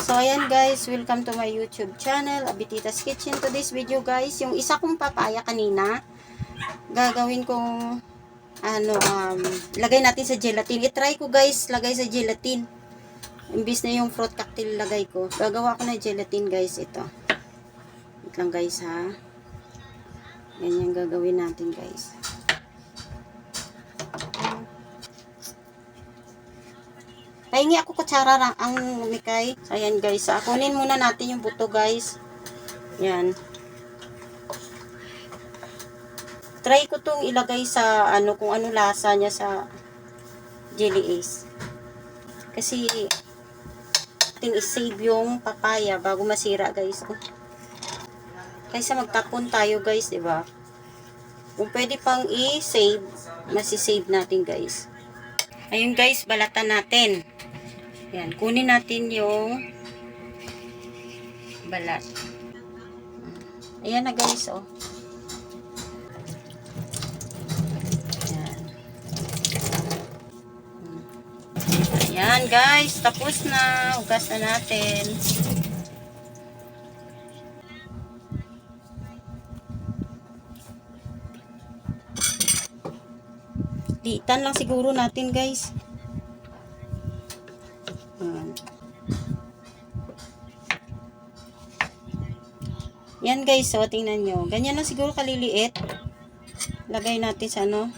So, ayan guys, welcome to my YouTube channel, Abititas Kitchen. To this video guys, yung isa kong papaya kanina, gagawin kong, lagay natin sa gelatin. I-try ko guys, lagay sa gelatin. Imbis na yung fruit cocktail lagay ko. Gagawa ko na gelatin guys, ito. Wait lang guys ha. Ganyan gagawin natin guys. Pahingi ako kutsara ang mikay. So, ayan guys. Kunin muna natin yung buto guys. Yan. Try ko tong ilagay sa kung ano lasa niya sa Jelly Ace. Kasi ating isave yung papaya bago masira guys. Kaysa magtapon tayo guys, diba? Kung pwede pang i-save, masisave natin guys. Ayun guys, balatan natin. Yan, kunin natin yung balat. Ayan na guys, oh. Yan. Ayan guys, tapos na. Hugas na natin. Diitan lang siguro natin guys. Yan guys, so tingnan nyo. Ganyan lang siguro kaliliit. Lagay natin sa ano.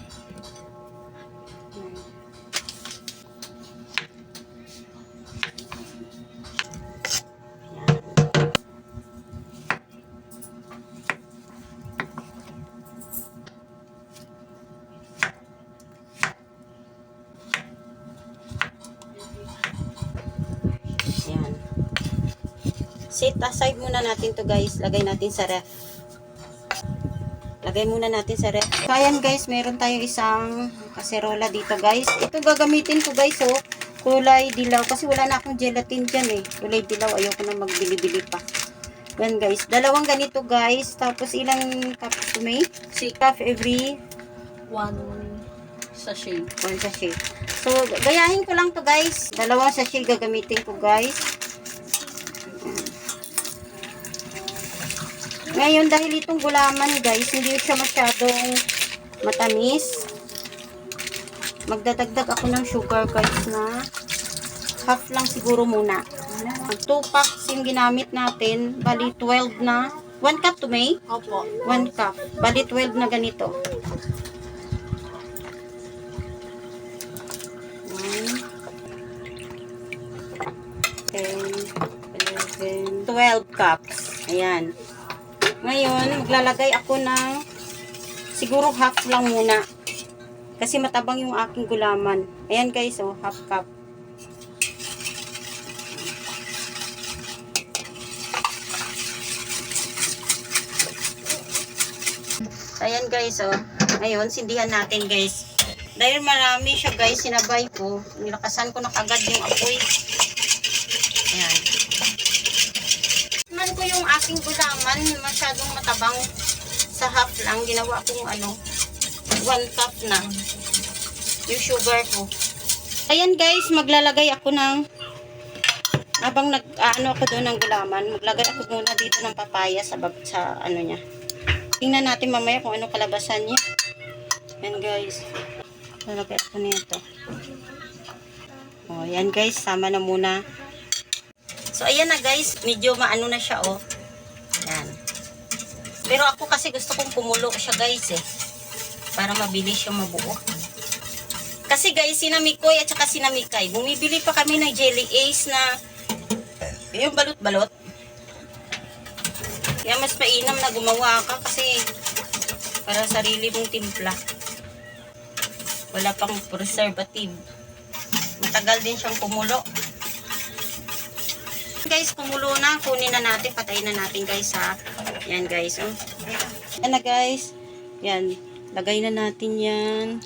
Yan. Set aside muna natin to guys. Lagay natin sa ref. Lagay muna natin sa ref. So, ayan guys, meron tayong isang kaserola dito guys. Ito gagamitin ko guys, oh. Kulay dilaw. Kasi wala na akong gelatin dyan eh. Kulay dilaw. Ayoko na magbili-bili pa. Yan guys. Dalawang ganito guys. Tapos ilang cups to make? 6 cups every 1 sachet. 1 sachet. So, gayahin ko lang to guys. Dalawang sachet gagamitin ko guys. Ngayon, dahil itong gulaman guys, hindi siya masyadong matamis. Magdadagdag ako ng sugar guys na half lang siguro muna. 2 packs yung ginamit natin. Bali 12 na. 1 cup to May? Opo. 1 cup. Bali 12 na ganito. 1, 10, 11, 12 cups. Ayan. Ngayon, maglalagay ako ng siguro half lang muna. Kasi matabang yung aking gulaman. Ayan guys, oh, half cup. Ayan guys, oh. Ngayon, sindihan natin guys. Dahil marami siya guys, sinabay ko. Nilakasan ko na kagad yung apoy. Ayan. Man ko yung aking gulaman, masyadong matabang sa half lang. Ginawa kong 1 cup na yung sugar ko. Ayan guys, maglalagay ako ng habang ako doon ng gulaman, maglagay ako muna dito ng papaya sa niya. Tingnan natin mamaya kung ano kalabasan niya. Ayan guys. Lalagay ako nito. Oh, ayan guys, sama na muna. So, ayan na guys. Medyo maano na siya, oh. Ayan. Pero ako kasi gusto kong kumulo siya guys, eh. Para mabilis siyang mabuo. Kasi guys, sinamikoy at saka sinamikay. Bumibili pa kami ng Jelly Ace na yung balot-balot. Kaya mas mainam na gumawa ka kasi para sarili mong timpla. Wala pang preservative. Matagal din siyang kumulo. Guys, kumulo na. Kunin na natin. Patayin na natin guys ha. Yan guys. Oh. Yan na guys. Yan. Lagay na natin yan.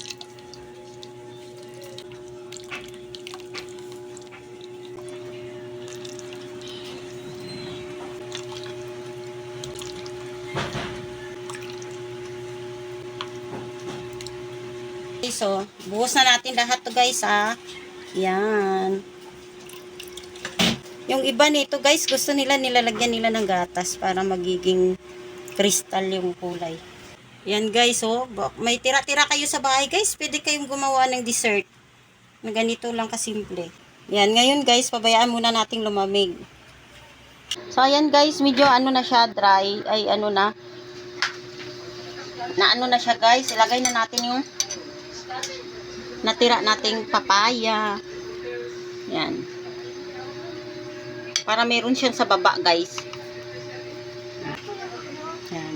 So, buhos na natin lahat to guys ha. Yan. Yung iba nito guys, gusto nila nilalagyan nila ng gatas para magiging crystal yung kulay. Yan guys, oh. May tira-tira kayo sa bahay guys, pwede kayong gumawa ng dessert. Na ganito lang kasimple. Yan, ngayon guys, pabayaan muna nating lumamig. So ayan guys, medyo ano na siya, dry, ay ano na ano na siya guys. Ilagay na natin yung natira nating papaya. Yan. Para meron siyang sa baba guys. Yan.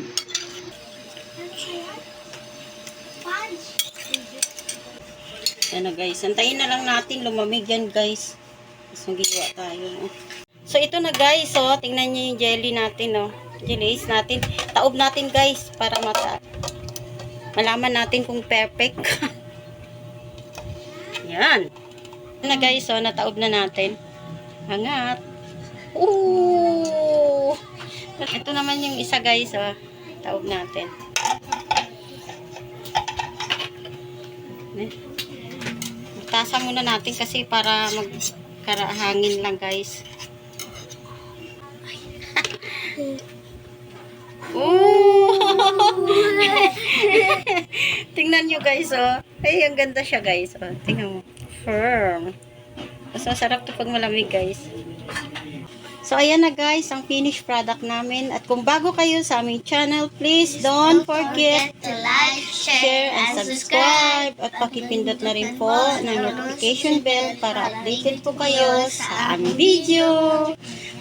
Yan na guys. Antayin na lang natin lumamig yan guys. Tapos magiwa tayo. So ito na guys. So tingnan niyo yung jelly natin. Oh. Jelly natin. Taob natin guys. Para malaman natin kung perfect. Yan. Yan na guys. So nataob na natin. Angat. Ooh! Ito naman yung isa guys. Oh. Taob natin. Tasa muna natin kasi para magkarahangin lang guys. Ooh! Tingnan nyo guys, oh. Ay, ang ganda siya guys. Oh. Tingnan mo. Firm. Mas masarap to pag malamig guys. So, ayan na guys, ang finished product namin. At kung bago kayo sa aming channel, please don't forget to like, share, and subscribe. At pakipindot na rin po ng notification bell para updated po kayo sa aming video.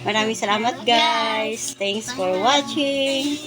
Maraming salamat guys. Thanks for watching.